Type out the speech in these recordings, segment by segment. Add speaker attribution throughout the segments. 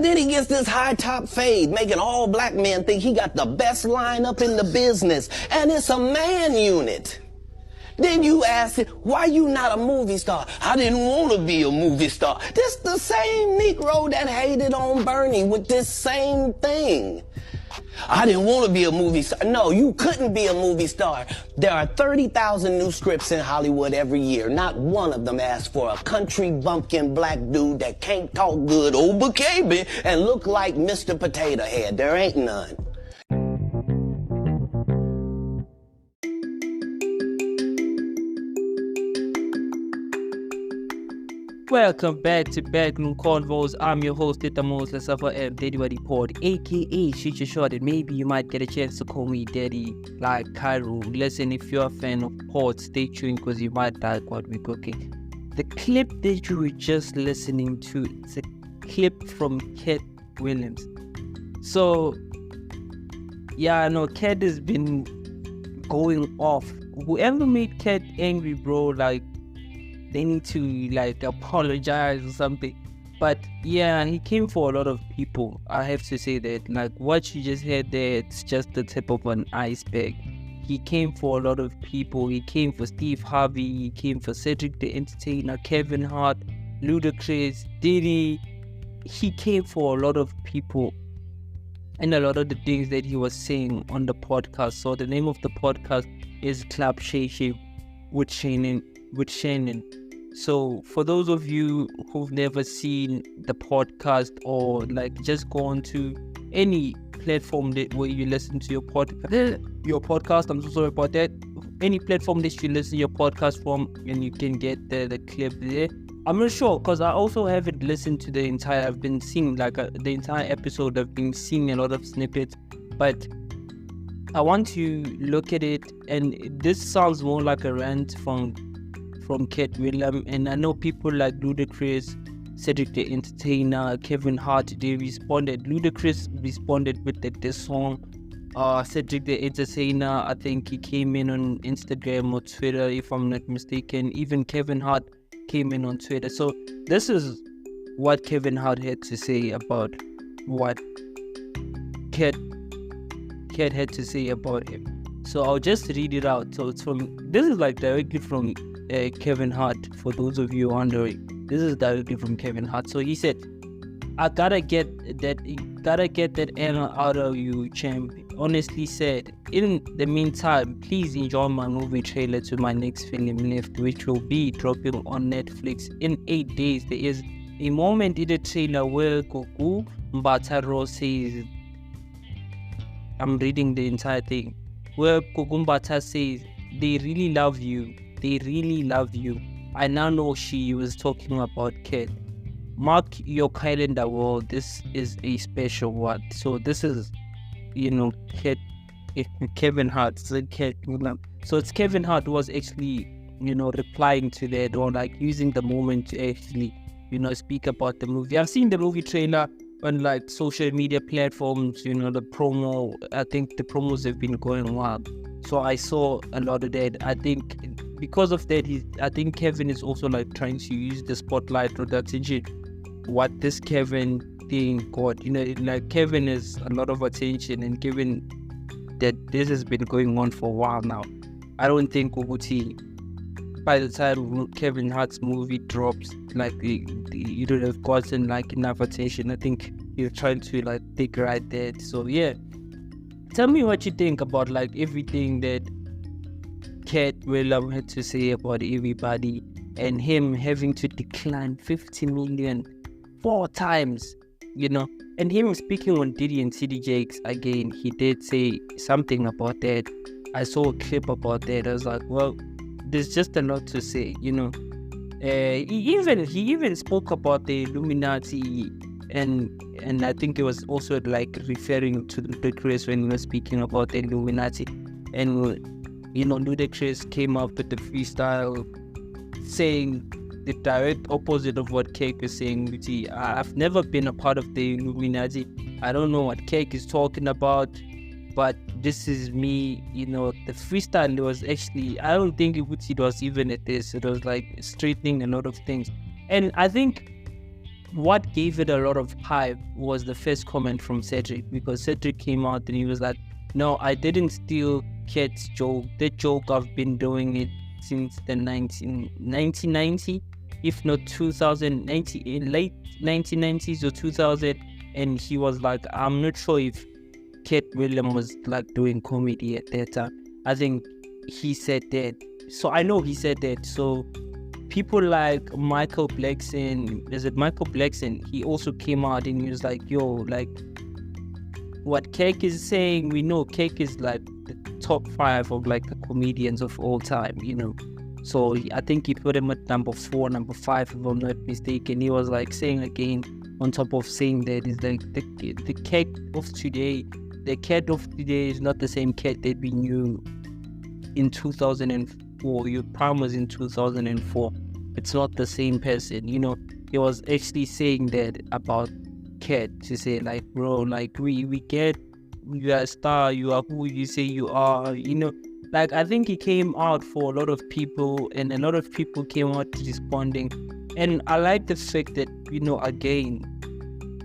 Speaker 1: And then he gets this high top fade, making all black men think he got the best lineup in the business. And it's a man unit. Then you ask it, why you not a movie star? I didn't want to be a movie star. This the same Negro that hated on Bernie with this same thing. I didn't want to be a movie star. No, you couldn't be a movie star. There are 30,000 new scripts in Hollywood every year. Not one of them asks for a country bumpkin black dude that can't talk good over KB and look like Mr. Potato Head. There ain't none.
Speaker 2: Welcome back to Backroomconvo. I'm your host, Lesego M, Daddy Report, aka Shoot Your Shot, and maybe you might get a chance to call me Daddy, like Cairo. Listen, if you're a fan of Port, stay tuned because you might like what we're cooking. The clip that you were just listening to is a clip from Katt Williams. So, yeah, I know Katt has been going off. Whoever made Katt angry, bro, like, they need to apologize or something. But yeah, he came for a lot of people. I have to say that, like, what you just heard there, it's just the tip of an iceberg. He came for a lot of people. He came for Steve Harvey. He came for Cedric the Entertainer, Kevin Hart, Ludacris, Diddy. He came for a lot of people and a lot of the things that he was saying on the podcast. So the name of the podcast is Club Shay Shay with Shannon. So for those of you who've never seen the podcast, or just go on to any platform where you listen to your podcast, I'm so sorry about that. Any platform that you listen to your podcast from, and you can get the clip there. I'm not sure because I also haven't listened to the entire. I've been seeing the entire episode. I've been seeing a lot of snippets, but I want to look at it, and this sounds more like a rant from Katt Williams, and I know people like Ludacris, Cedric the Entertainer, Kevin Hart, they responded. Ludacris responded with this song. Cedric the Entertainer, I think he came in on Instagram or Twitter, if I'm not mistaken. Even Kevin Hart came in on Twitter. So this is what Kevin Hart had to say about what Katt had to say about him. So I'll just read it out. So it's this is directly from Kevin Hart, for those of you wondering. This is directly from Kevin Hart. So he said, I gotta get that anger out of you, champ. Honestly said, in the meantime, please enjoy my movie trailer to my next film Left, which will be dropping on Netflix in 8 days. There is a moment in the trailer where Gugu Mbatha says, I'm reading the entire thing, where Gugu Mbatha says, they really love you. They really love you. I now know she was talking about Katt. Mark your calendar, world. This is a special one. So this is, Katt, Kevin Hart. So it's Kevin Hart who was actually, replying to that, or using the moment to actually, speak about the movie. I've seen the movie trailer on social media platforms, the promo. I think the promos have been going wild. So I saw a lot of that. I think because of that, I think Kevin is also trying to use the spotlight or the attention what this Kevin thing got. Kevin is a lot of attention, and given that this has been going on for a while now, I don't think Uguti, by the time Kevin Hart's movie drops, you would have gotten enough attention. I think you're trying to take right there. So yeah, tell me what you think about everything that Katt Williams had to say about everybody, and him having to decline 50 million 4 times, and him speaking on Diddy and CDJX again. He did say something about that. I saw a clip about that. I was like, well, there's just a lot to say, he even spoke about the Illuminati, and I think it was also referring to Ludacris when he was speaking about the Illuminati. And Ludacris came up with the freestyle saying the direct opposite of what Cake is saying. I've never been a part of the Illuminati. I don't know what Cake is talking about, but this is me. The freestyle was actually, I don't think it was even at this. It was straightening a lot of things. And I think what gave it a lot of hype was the first comment from Cedric, because Cedric came out and he was like, no, I didn't steal Katt's joke. That joke, I've been doing it since the 1990, if not 2090, in late 1990s or 2000. And he was like, I'm not sure if Katt Williams was like doing comedy at that time. I think he said that. So I know he said that. So people like Michael Blackson, he also came out and he was like, yo, like what Cake is saying, we know Cake is like the top 5 of like the comedians of all time, you know. So I think he put him at number 4, number 5, if I'm not mistaken. He was like saying again, on top of saying that, is like the Cake of today, the Katt of today is not the same Katt that we knew in 2004. Your prime was in 2004. It's not the same person, you know. He was actually saying that about Katt, to say like, bro, like we get you are a star, you are who you say you are, you know. Like I think he came out for a lot of people, and a lot of people came out responding. And I like the fact that, you know, again,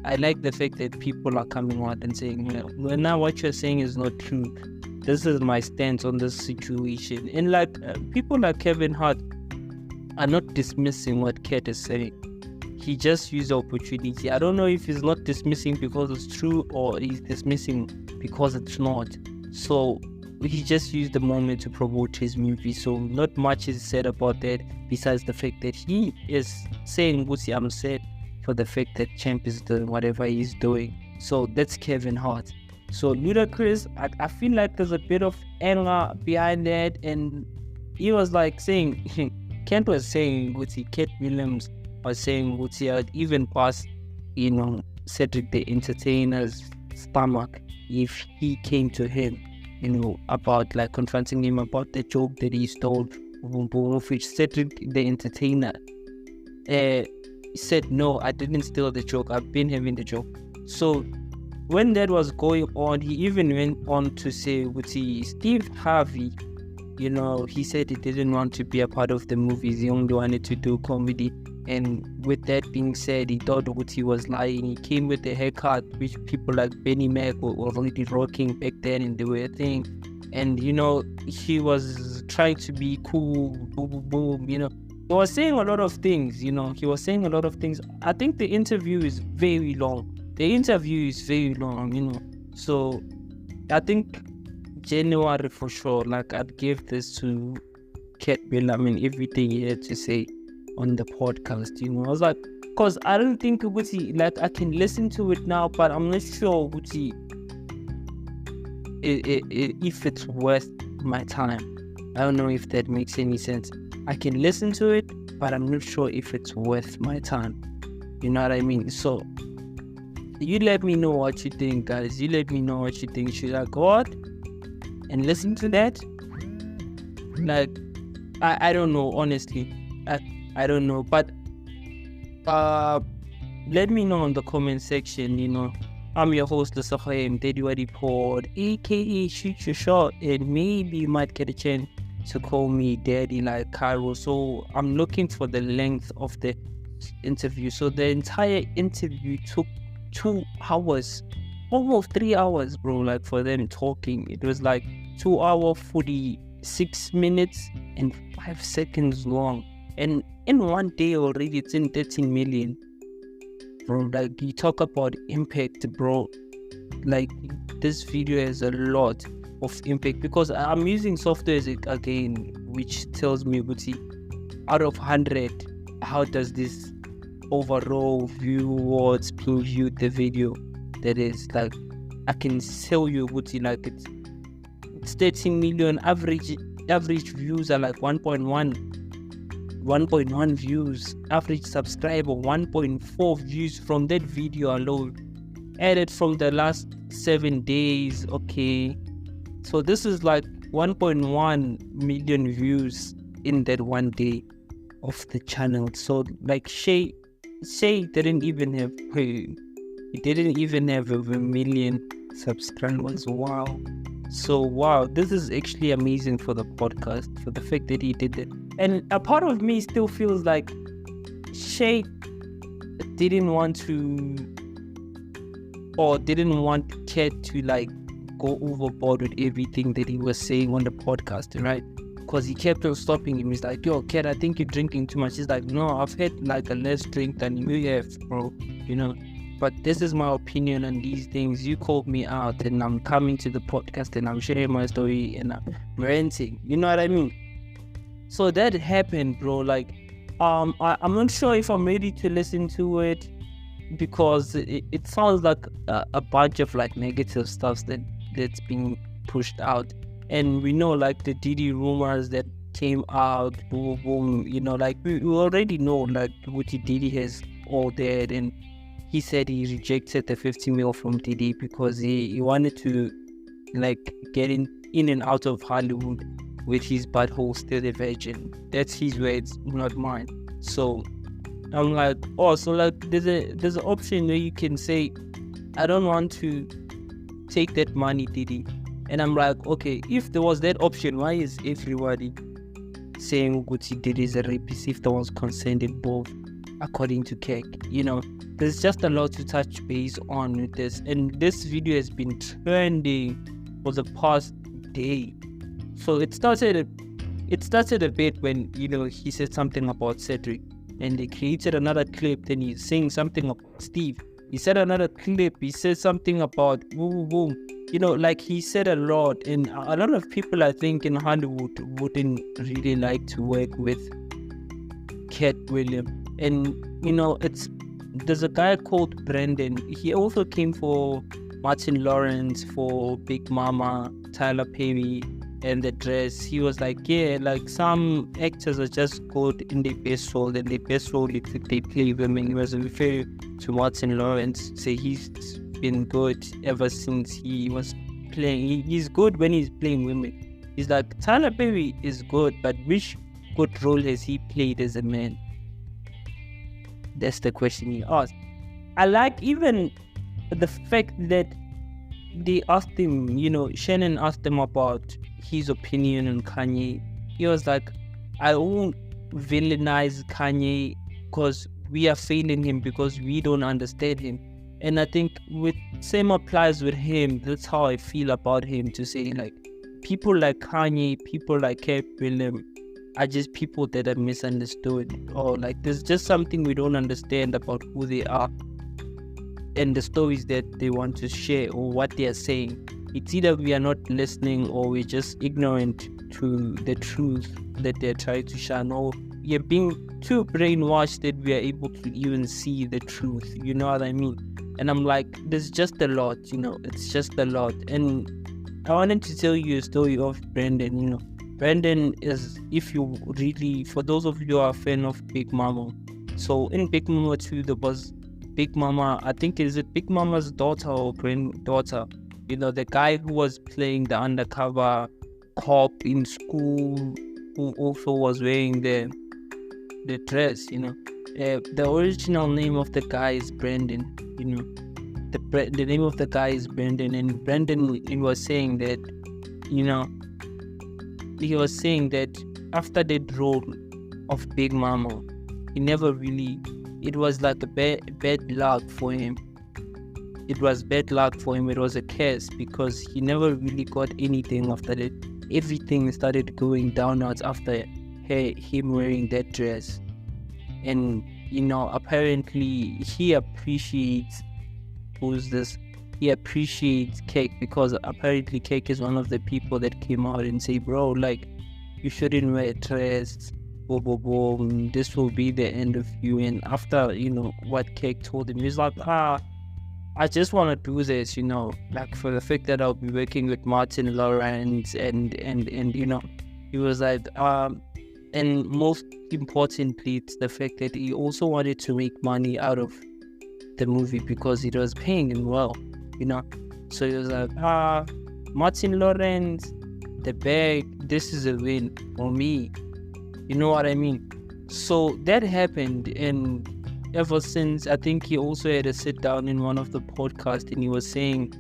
Speaker 2: I like the fact that people are coming out and saying, you know, well, now what you're saying is not true. This is my stance on this situation. And like people like Kevin Hart are not dismissing what Katt is saying. He just used the opportunity. I don't know if he's not dismissing because it's true or he's dismissing because it's not. So he just used the moment to promote his movie. So not much is said about that besides the fact that he is saying, Wusi, I'm sad for the fact that Champ is doing whatever he's doing. So that's Kevin Hart. So Ludacris, I feel like there's a bit of anger behind that. And he was like saying, Kent was saying, Wusi, Katt Williams was saying, Wusi, I'd even pass, you know, Cedric the Entertainer's stomach if he came to him, you know, about like confronting him about the joke that he stole, which Cedric the Entertainer said, no, I didn't steal the joke, I've been having the joke. So when that was going on, he even went on to say, Wusi, Steve Harvey, you know, he said he didn't want to be a part of the movies, he only wanted to do comedy. And with that being said, he thought Wusi was lying. He came with a haircut which people like Benny Mac were already rocking back then, and they were a thing. And you know, he was trying to be cool, boom, boom, boom, you know. He was saying a lot of things, you know. He was saying a lot of things. I think the interview is very long. You know. So I think January for sure, like I'd give this to Katt Williams. I mean, everything he had to say on the podcast, you know. I was like, because I don't think Wusi, like I can listen to it now, but I'm not sure Wusi if it's worth my time. I don't know if that makes any sense. I can listen to it, but I'm not sure if it's worth my time. You know what I mean? So you let me know what you think, guys. You let me know what you think. Should I go out and listen to that? Like, I don't know, honestly. I don't know, but let me know in the comment section, you know. I'm your host, Lesego M, Patriotic Alliance, aka Shoot Your Shot, and maybe you might get a chance to call me Daddy like Cairo. So I'm looking for the length of the interview. So the entire interview took 2 hours, almost 3 hours, bro, like for them talking. It was like 2 hours 46 minutes and 5 seconds long. And in one day already, it's in 13 million. Bro, like you talk about impact, bro. Like this video has a lot of impact because I'm using software again, which tells me, out of 100, how does this overall viewers preview the video? That is like, I can tell you, like it's 13 million. Average views are like 1.1 views, average subscriber 1.4 views from that video alone, added from the last 7 days. Okay, so this is like 1.1 million views in that one day of the channel. So like Shay didn't even have a million subscribers. Wow. So wow, this is actually amazing for the podcast, for the fact that he did it. And a part of me still feels like Shay didn't want Katt to like go overboard with everything that he was saying on the podcast, right? Because he kept on stopping him. He's like, yo, Katt, I think you're drinking too much. He's like, no, I've had like a less drink than you have, bro, but this is my opinion on these things. You called me out and I'm coming to the podcast and I'm sharing my story and I'm ranting, you know what I mean? So that happened, bro. Like, I'm not sure if I'm ready to listen to it, because it sounds like a bunch of like negative stuff that's being pushed out. And we know like the Diddy rumors that came out, boom, boom, like we already know like what Diddy has all that, and he said he rejected the 50 mil from Diddy because he wanted to like get in and out of Hollywood with his butthole still a virgin. That's his words, not mine. So I'm like, so like there's an option where you can say, I don't want to take that money, Diddy. And I'm like, okay, if there was that option, why is everybody saying Gucci Diddy is a rapist if there was consent involved, according to Keck? There's just a lot to touch base on with this. And this video has been trending for the past day. So it started a bit when, he said something about Cedric. And they created another clip, then he's saying something about Steve. He said another clip, he said something about boom, boom. Like he said a lot, and a lot of people I think in Hollywood wouldn't really like to work with Katt Williams. And there's a guy called Brandon. He also came for Martin Lawrence, for Big Mama, Tyler Perry, and the dress. He was like, yeah, like some actors are just good in their best role, and their best role is if they play women. He was referring to Martin Lawrence, say he's been good ever since he was playing. He's good when he's playing women. He's like, Tyler Perry is good, but which good role has he played as a man? That's the question he asked. I like even the fact that they asked him, Shannon asked him about his opinion on Kanye. He was like, I won't villainize Kanye because we are failing him because we don't understand him. And I think same applies with him. That's how I feel about him, to say like people like Kanye, people like Katt Williams are just people that are misunderstood, or like there's just something we don't understand about who they are and the stories that they want to share or what they are saying. It's either we are not listening or we're just ignorant to the truth that they're trying to shine, or we're being too brainwashed that we are able to even see the truth. You know what I mean? And I'm like, there's just a lot, it's just a lot. And I wanted to tell you a story of Brandon. Brandon is, if you really, for those of you who are a fan of Big Mama, so in Big Mama 2, there was Big Mama, I think, is it Big Mama's daughter or granddaughter? The guy who was playing the undercover cop in school, who also was wearing the dress, the original name of the guy is Brandon, the name of the guy is Brandon. And Brandon, he was saying that after that role of Big Mama, he never really, it was like a bad luck for him. It was bad luck for him. It was a curse because he never really got anything after that. Everything started going downwards after him wearing that dress. And apparently he appreciates he appreciates Cake, because apparently Cake is one of the people that came out and say, bro, like, you shouldn't wear a dress, boom, boom, boom, this will be the end of you. And after what Cake told him, he's like, I just want to do this, like for the fact that I'll be working with Martin Lawrence and he was like, and most importantly, it's the fact that he also wanted to make money out of the movie because it was paying him well, So he was like, Martin Lawrence, the bag, this is a win for me. You know what I mean? So that happened, and ever since, I think he also had a sit down in one of the podcasts and he was saying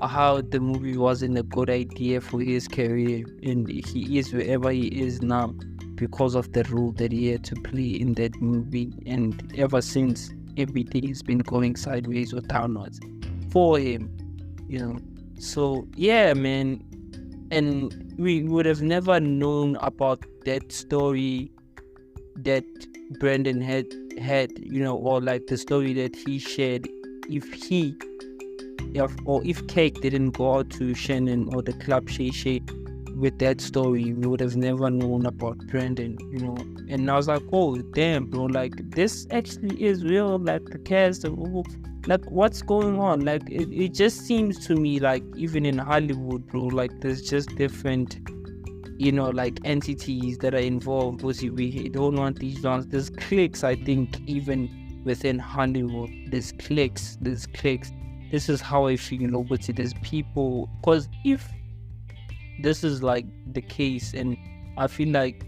Speaker 2: how the movie wasn't a good idea for his career, and he is wherever he is now because of the role that he had to play in that movie. And ever since, everything has been going sideways or downwards for him, So yeah, man, and we would have never known about that story that Brandon had, or like the story that he shared if Cake didn't go out to Shannon or the Club Shay Shay with that story. We would have never known about Brandon, And I was like, oh damn, bro, like this actually is real. Like the cast, like what's going on? Like it just seems to me like even in Hollywood, bro, like there's just different, like entities that are involved. Because we don't want these ones. There's cliques, I think, even within Hollywood. There's cliques. This is how I feel. But there's people, because if this is like the case, and I feel like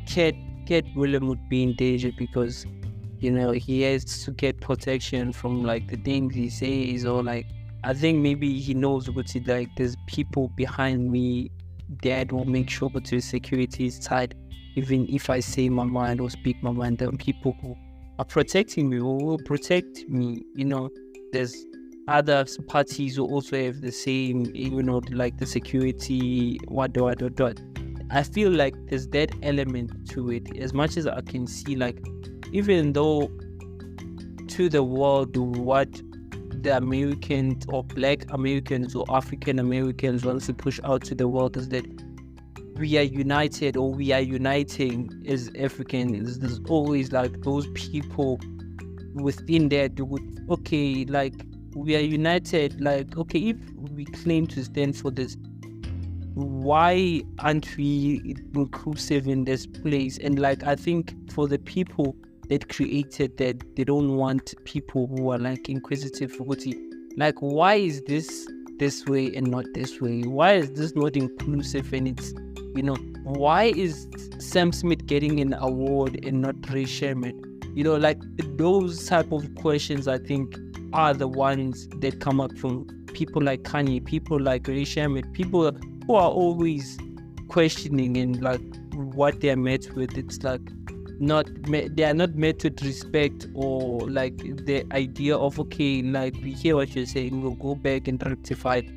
Speaker 2: Katt Williams would be in danger because he has to get protection from like the things he says, or like I think maybe he knows what like there's people behind me that will make sure that the security is tight, even if I say my mind or speak my mind. There are people who are protecting me or will protect me. There's other parties who also have the same, like the security, what. I feel like there's that element to it. As much as I can see, like, even though to the world, what the Americans or Black Americans or African Americans want to push out to the world is that we are united, or we are uniting as Africans. There's always like those people within that would, okay, like, we are united, like, okay, if we claim to stand for this, why aren't we inclusive in this place? And like, I think for the people that created that, they don't want people who are like inquisitive. Like, why is this way and not this way? Why is this not inclusive? And it's, why is Sam Smith getting an award and not Ray Sherman? Like those type of questions, I think, are the ones that come up from people like Kanye, people like Ray Sherman, people who are always questioning and like what they're met with. It's like they are not met with respect, or like the idea of, okay, like, we hear what you're saying, we'll go back and rectify it.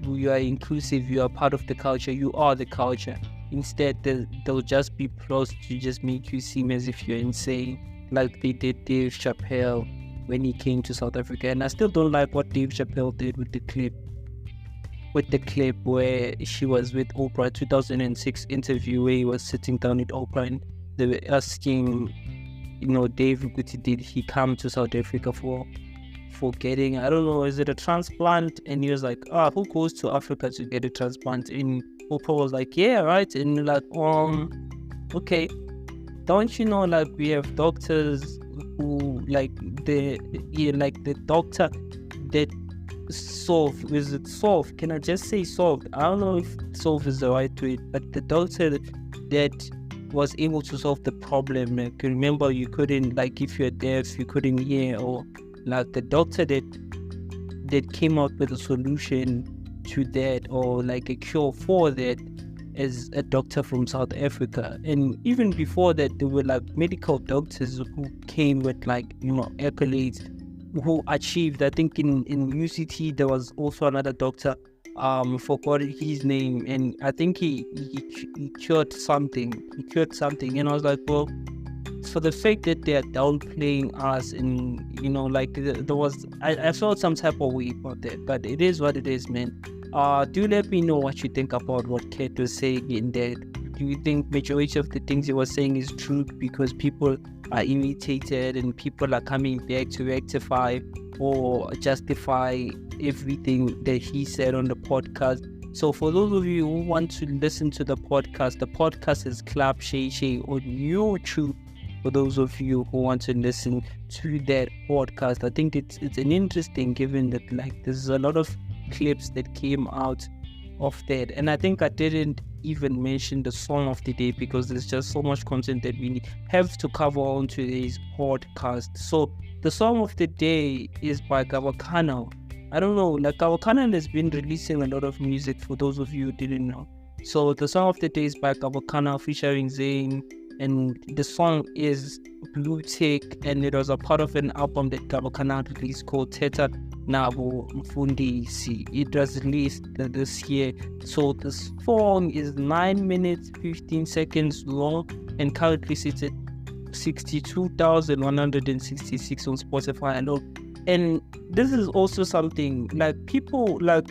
Speaker 2: You are inclusive, you are part of the culture, you are the culture. Instead, they'll just be plots to just make you seem as if you're insane, like they did Dave Chappelle when he came to South Africa. And I still don't like what Dave Chappelle did with the clip where she was with Oprah, 2006 interview where he was sitting down with Oprah and they were asking, Dave, did he come to South Africa for getting, I don't know, is it a transplant? And he was like, who goes to Africa to get a transplant? And Oprah was like, yeah, right. And like, okay, don't you know, like, we have doctors who, like, the doctor that solved, can I just say solved? I don't know if solve is the right way, but the doctor that was able to solve the problem. Like, remember, you couldn't, like, if you're deaf, you couldn't hear, or like the doctor that came out with a solution to that, or like a cure for that, as a doctor from South Africa. And even before that, there were like medical doctors who came with, like, accolades, who achieved, I think in UCT there was also another doctor, forgot his name, and I think he cured something. And I was like, well, for the fact that they're downplaying us, and like, there was, I felt some type of way about that, but it is what it is, man. Do let me know what you think about what Katt was saying in there. Do you think majority of the things he was saying is true because people are irritated and people are coming back to rectify or justify everything that he said on the podcast? So for those of you who want to listen to the podcast is Club Shay Shay on YouTube. For those of you who want to listen to that podcast, I think it's an interesting, given that, like, there's a lot of clips that came out of that, and I think I didn't even mention the song of the day because there's just so much content that we have to cover on today's podcast. So the song of the day is by Gawakana. I don't know, like, Gawakana has been releasing a lot of music, for those of you who didn't know. So the song of the day is by Gawakana featuring Zayn, and the song is Blue Tick, and it was a part of an album that Gabakana released called Teta Nabo Mfundisi. It was released this year. So the song is 9 minutes 15 seconds long and currently sits at 62,166 on Spotify alone. And this is also something like people like,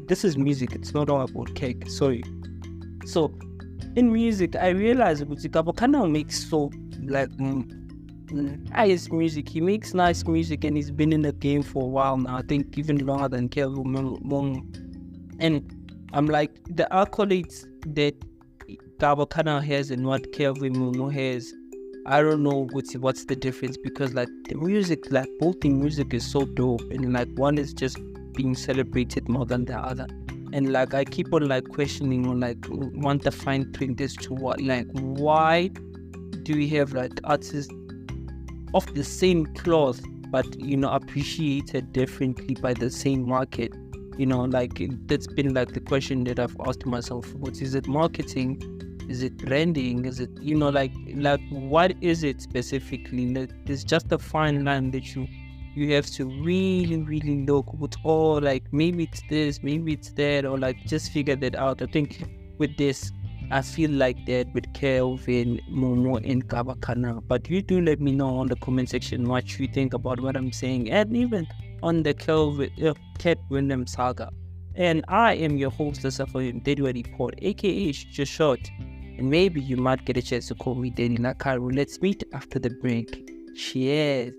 Speaker 2: this is music, it's not all about cake, sorry. So in music, I realized Gabo kind of makes so like nice music. He makes nice music and he's been in the game for a while now. I think even longer than Kevin. And I'm like, the accolades that Gabo kind of has and what Kevin has, I don't know what's the difference, because like the music, like both the music is so dope, and like one is just being celebrated more than the other. And like I keep on like questioning on like want the fine print as to what, like why do we have like artists of the same cloth but appreciated differently by the same market? Like that's been like the question that I've asked myself. What is it, marketing? Is it branding? Is it like what is it specifically? Like, there's just a fine line that you have to really look with, or like maybe it's this, maybe it's that, or like just figure that out. I think with this, I feel like that with Kelvin, Momo, and Kabakana. But you do let me know on the comment section what you think about what I'm saying, and even on the Katt Williams saga. And I am your host, Lesego Diddy Report, aka just short. And maybe you might get a chance to call me Diddy Nakaru. Let's meet after the break. Cheers.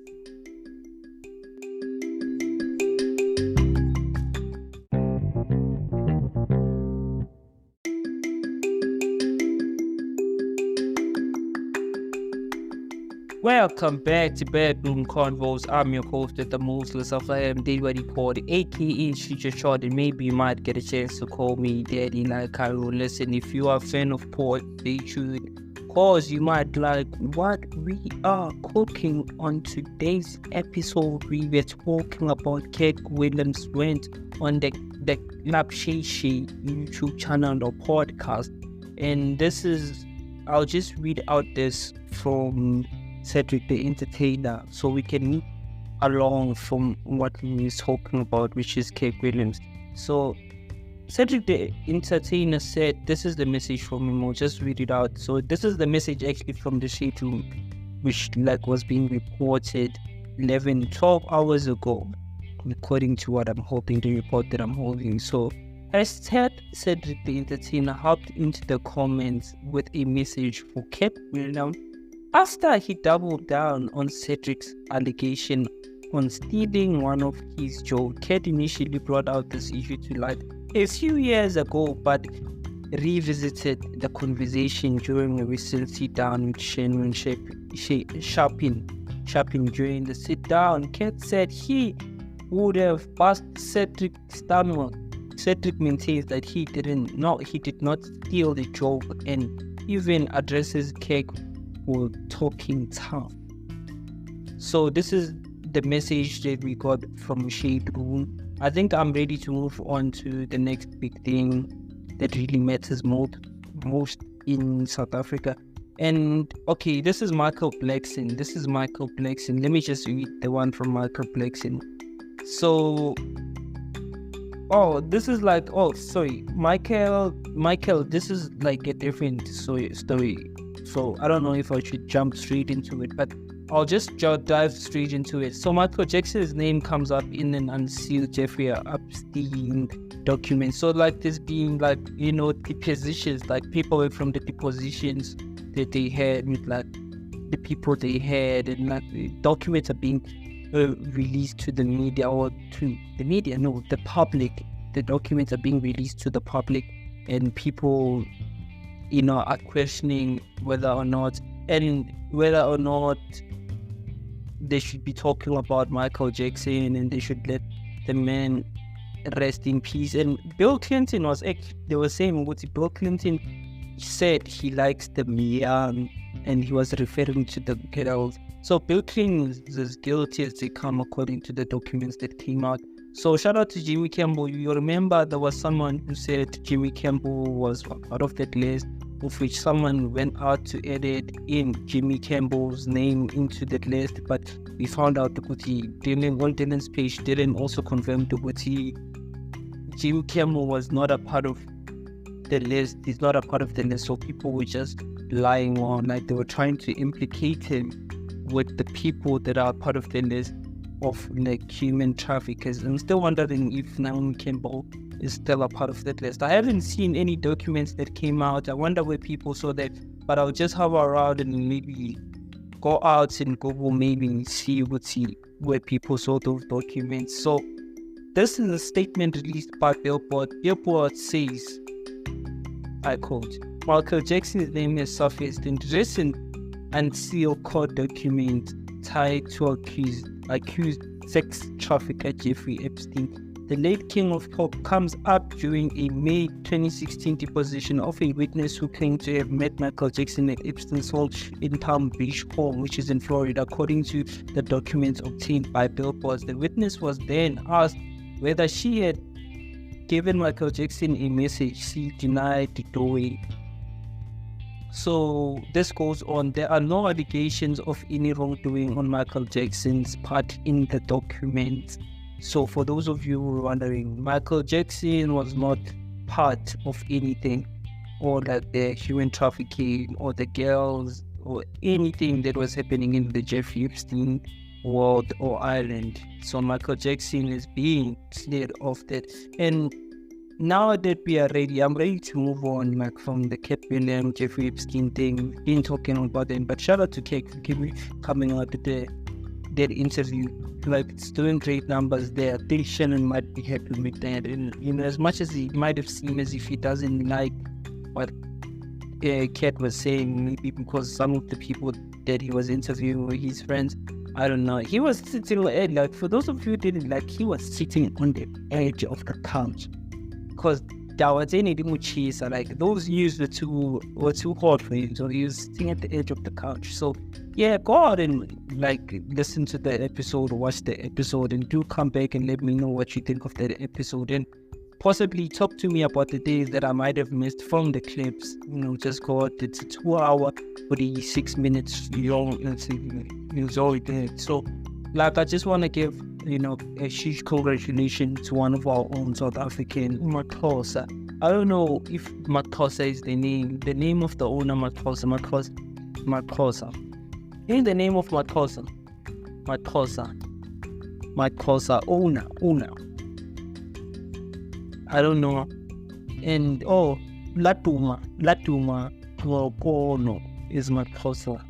Speaker 2: Welcome back to Bedroom Convos. I'm your host at the most, Lesego Diddy Report, aka Future Short, and maybe you might get a chance to call me Daddy Nakaru. Listen, if you are a fan of port, stay tuned, cause you might like what we are cooking on today's episode. We were talking about Katt Williams' Rant on the Club Shay Shay YouTube channel or podcast, and this is, I'll just read out this from Cedric the Entertainer, so we can move along from what we was talking about, which is Katt Williams. So Cedric the Entertainer said, this is the message from him. I'll just read it out. So this is the message actually from the shade room, which like was being reported 12 hours ago, according to what I'm holding, the report that I'm holding. So Cedric the Entertainer hopped into the comments with a message for Katt Williams. After he doubled down on Cedric's allegation on stealing one of his jokes, Katt initially brought out this issue to light a few years ago, but revisited the conversation during a recent sit-down with Shannon Sharpin. During the sit-down, Katt said he would have bust Cedric's stomach. Cedric maintains that he did not steal the joke, and even addresses Katt for talking tough. So this is the message that we got from Shade Room. I think I'm ready to move on to the next big thing that really matters most in South Africa. And okay, this is Michael Blackson. Let me just read the one from Michael Blackson. So Michael, this is like a different story. So I don't know if I should jump straight into it, but I'll just dive straight into it. So Michael Jackson's name comes up in an unsealed Jeffrey Epstein document. So like this being like, depositions, like people from the depositions that they had with like the people they had, and like the documents are being released to the media, or to the media, no, the public. The documents are being released to the public, and people are questioning whether or not they should be talking about Michael Jackson, and they should let the man rest in peace. And Bill Clinton they were saying what Bill Clinton said he likes the young, and he was referring to the girls. So Bill Clinton is as guilty as they come according to the documents that came out. So shout out to Jimmy Campbell. You remember there was someone who said Jimmy Campbell was out of that list, of which someone went out to edit in Jimmy Campbell's name into that list, but we found out that Dylan on Dylan's page, Dylan also confirmed that Jimmy Campbell was not a part of the list. He's not a part of the list, so people were just lying on, like they were trying to implicate him with the people that are part of the list of like human traffickers. I'm still wondering if Naomi Campbell is still a part of that list. I haven't seen any documents that came out. I wonder where people saw that, but I'll just hover around and maybe go out and Google maybe see where people saw those documents. So this is a statement released by Billboard. Billboard says, I quote, Michael Jackson's name has surfaced in recent unsealed court document tied to accused sex trafficker Jeffrey Epstein. The late king of pop comes up during a May 2016 deposition of a witness who claimed to have met Michael Jackson at Epstein's home in Palm Beach home, which is in Florida, according to the documents obtained by Billboard. The witness was then asked whether she had given Michael Jackson a message. She denied the doing. So this goes on. There are no allegations of any wrongdoing on Michael Jackson's part in the document. So for those of you who are wondering, Michael Jackson was not part of anything, or like the human trafficking or the girls or anything that was happening in the Jeffrey Epstein world or island. So Michael Jackson is being cleared of that. And now that we are ready, I'm ready to move on, like from the Katt Williams, Jeffrey Epstein thing. We've been talking about them, but shout out to Katt for coming out with that interview. Like, it's doing great numbers there. I think Shannon might be happy with that. And you know, as much as he might have seemed as if he doesn't like what Katt was saying, maybe because some of the people that he was interviewing were his friends, I don't know. He was sitting like, for those of you who didn't like, he was sitting on the edge of the couch. Because like those news were too hard for him, so he was sitting at the edge of the couch. So yeah, go out and like listen to the episode, watch the episode, and do come back and let me know what you think of that episode, and possibly talk to me about the days that I might have missed from the clips. You know, just go out. It's a 2-hour 46 minutes long. It's all there. So like, I just want to give, you know, a huge congratulations to one of our own South African, Mxhosa. I don't know if Mxhosa is the name of the owner, Mxhosa. In the name of Mxhosa, owner. I don't know. And Latuma is Mxhosa,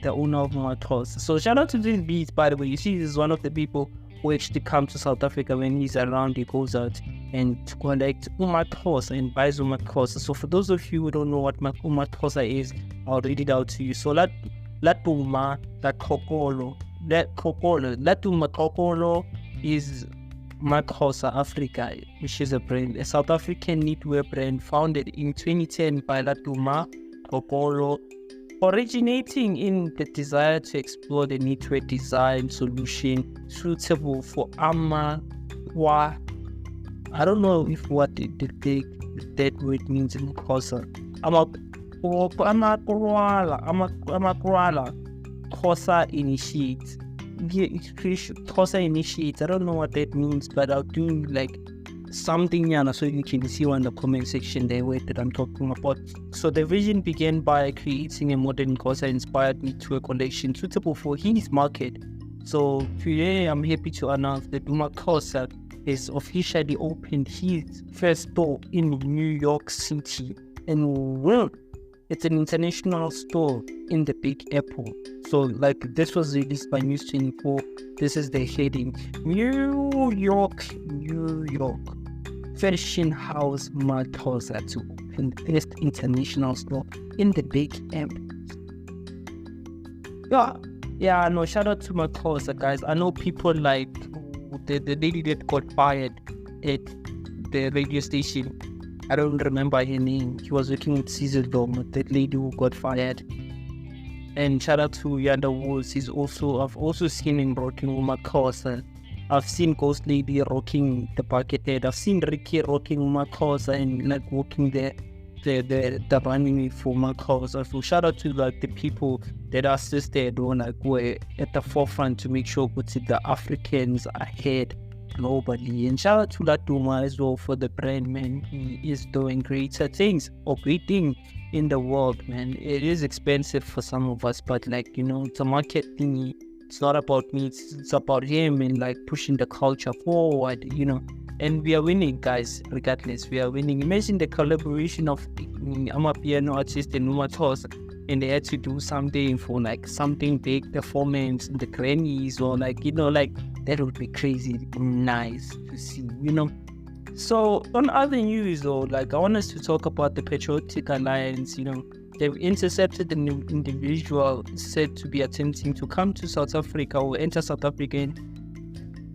Speaker 2: the owner of Mxhosa. So shout out to Swizz Beatz, by the way. You see, this is one of the people who actually come to South Africa. When he's around, he goes out and to collect Mxhosa and buys Mxhosa. So for those of you who don't know what Mxhosa is, I'll read it out to you. So Latuma is Mxhosa Africa, which is a brand, a South African knitwear brand founded in 2010 by Latuma Kokolo, originating in the desire to explore the knitwear design solution suitable for Amakwa. I don't know if what that word means in Xhosa. Amakwala Xhosa initiates. Xhosa initiates. I don't know what that means, but I'll do like something so you can see on the comment section there that I'm talking about. So the vision began by creating a modern Xhosa inspired knitwear collection suitable for his market. So today I'm happy to announce that Mxhosa has officially opened his first store in New York City, and it's an international store in the Big Apple. So like, this was released by News 24. This is the heading: New York fashion house Mxhosa to open first international store in the Big Apple. No, shout out to Mxhosa, guys. I know people like the lady that got fired at the radio station. I don't remember her name. He was working with Caesar Dome, that lady who got fired. And shout out to Yanda Woods. I've also seen him rocking Mxhosa. I've seen Ghost Lady rocking the bucket head. I've seen Ricky rocking Mxhosa and like walking there. the running for Mxhosa. So shout out to like the people that assisted or like were at the forefront to make sure the Africans ahead globally. And shout out to Latuma as well for the brand, man. He is doing greater things or great thing in the world, man. It is expensive for some of us, but like, you know, it's a market thingy. It's not about me, it's about him and like pushing the culture forward, you know. And we are winning, guys, regardless. We are winning. Imagine the collaboration of I'm a piano artist and Mxhosa, and they had to do something for like something big performance in the Grammys or like, you know, like that would be crazy nice to see, you know. So on other news though, like I want us to talk about the Patriotic Alliance. You know, they've intercepted an individual said to be attempting to come to South Africa or enter South Africa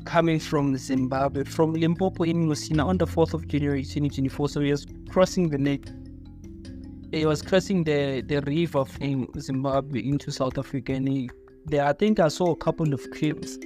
Speaker 2: coming from Zimbabwe, from Limpopo in Mxhosa on the 4th of January 2024. So he was crossing the lake. He was crossing the river from Zimbabwe into South Africa. And I think I saw a couple of clips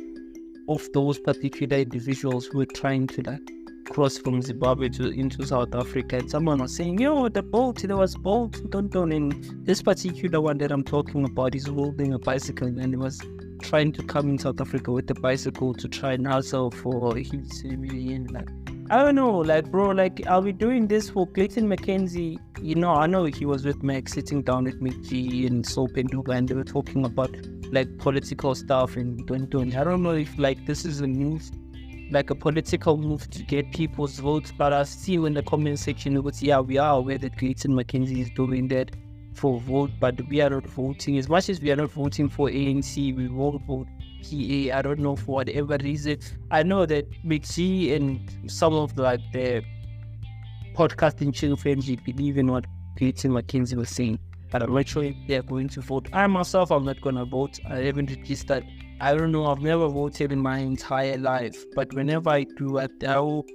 Speaker 2: of those particular individuals who were trying to like cross from Zimbabwe into South Africa, and someone was saying, yo, there was boat, and this particular one that I'm talking about is holding a bicycle, and he was trying to come in South Africa with the bicycle to try and hustle for his million. Like, I don't know, like, bro, like, are we doing this for Clayton McKenzie? You know, I know he was with Max, sitting down with McG and Soap and Duba, and they were talking about like political stuff and don't. I don't know if like this is a move, like a political move to get people's votes, but I see in the comment section, it was, yeah, we are aware that Clayton McKenzie is doing that for vote, but we are not voting. As much as we are not voting for ANC, we won't vote PA. I don't know, for whatever reason. I know that McG and some of the podcasting chill family believe in what Clayton McKenzie was saying, but I'm not sure if they're going to vote. I myself, I'm not going to vote. I haven't registered. I don't know, I've never voted in my entire life, but whenever I do, I hope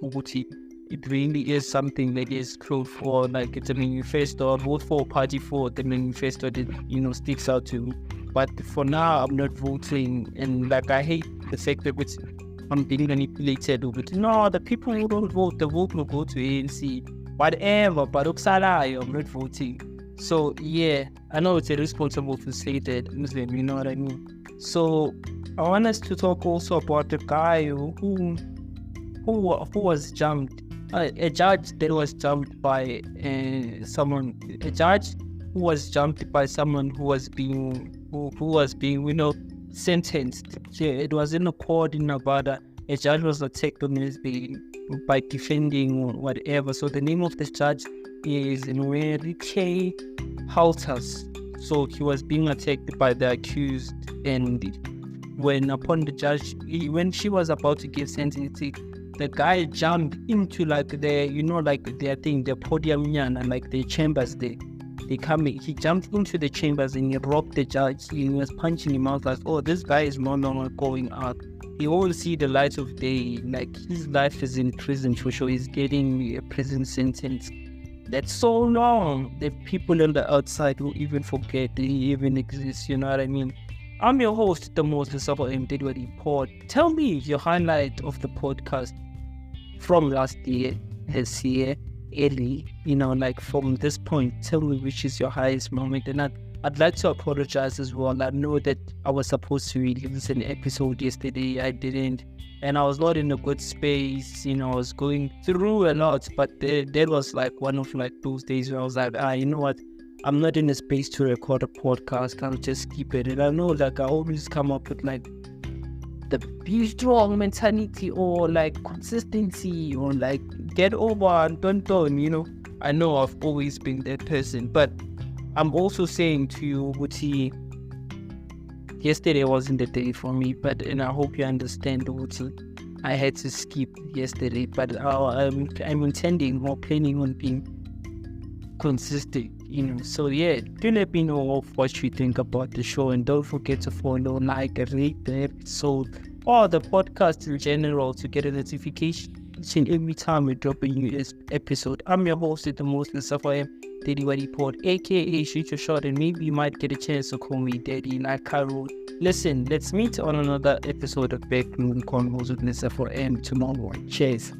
Speaker 2: it really is something that is cruel for, like it's a manifesto. I vote for a party for the manifesto that, you know, sticks out to me. But for now, I'm not voting, and like I hate the fact that I'm being manipulated over it. No, the people who don't vote, the vote will go to ANC, whatever, but I'm not voting. So yeah, I know it's irresponsible to say that, Muslim, you know what I mean? So I want us to talk also about the guy who was jumped, a judge that was jumped by someone, a judge who was jumped by someone who was being, you know, sentenced. Yeah, it was in a court in Nevada. A judge was attacked on his bail by defending or whatever. So the name of the judge is Enrique Halters. So he was being attacked by the accused, and when she was about to give sentencing, the guy jumped into like the podium and like the chambers there. He jumped into the chambers and he robbed the judge. He was punching him out like, oh, this guy is no longer going out. He won't see the light of day. Like, his life is in prison for sure. He's getting a prison sentence. That's so long that people on the outside will even forget that he even exists, you know what I mean? I'm your host, the most Lesego M, Diddy Pod. Tell me your highlight of the podcast from last year, this year, early, you know, like from this point. Tell me which is your highest moment. And I'd like to apologize as well. I know that I was supposed to release an episode yesterday. I didn't. And I was not in a good space, you know, I was going through a lot, but that was like one of like those days where I was like, you know what, I'm not in a space to record a podcast, I'll just keep it. And I know like I always come up with like the be strong mentality or like consistency or like get over and don't, you know. I know I've always been that person, but I'm also saying to you, Wuti, yesterday wasn't the day for me, and I hope you understand, Wuti. I had to skip yesterday, but I'm intending or planning on being consistent, you know. So yeah, do let me know what you think about the show, and don't forget to follow, like, rate the episode or the podcast in general to get a notification every time we drop a new episode. I'm your host, the most Lesego M, Diddy Pod, aka Shoot Your Shot, and maybe you might get a chance to call me Daddy like I wrote. Listen, let's meet on another episode of Backroomconvo with Lesego M tomorrow. Cheers.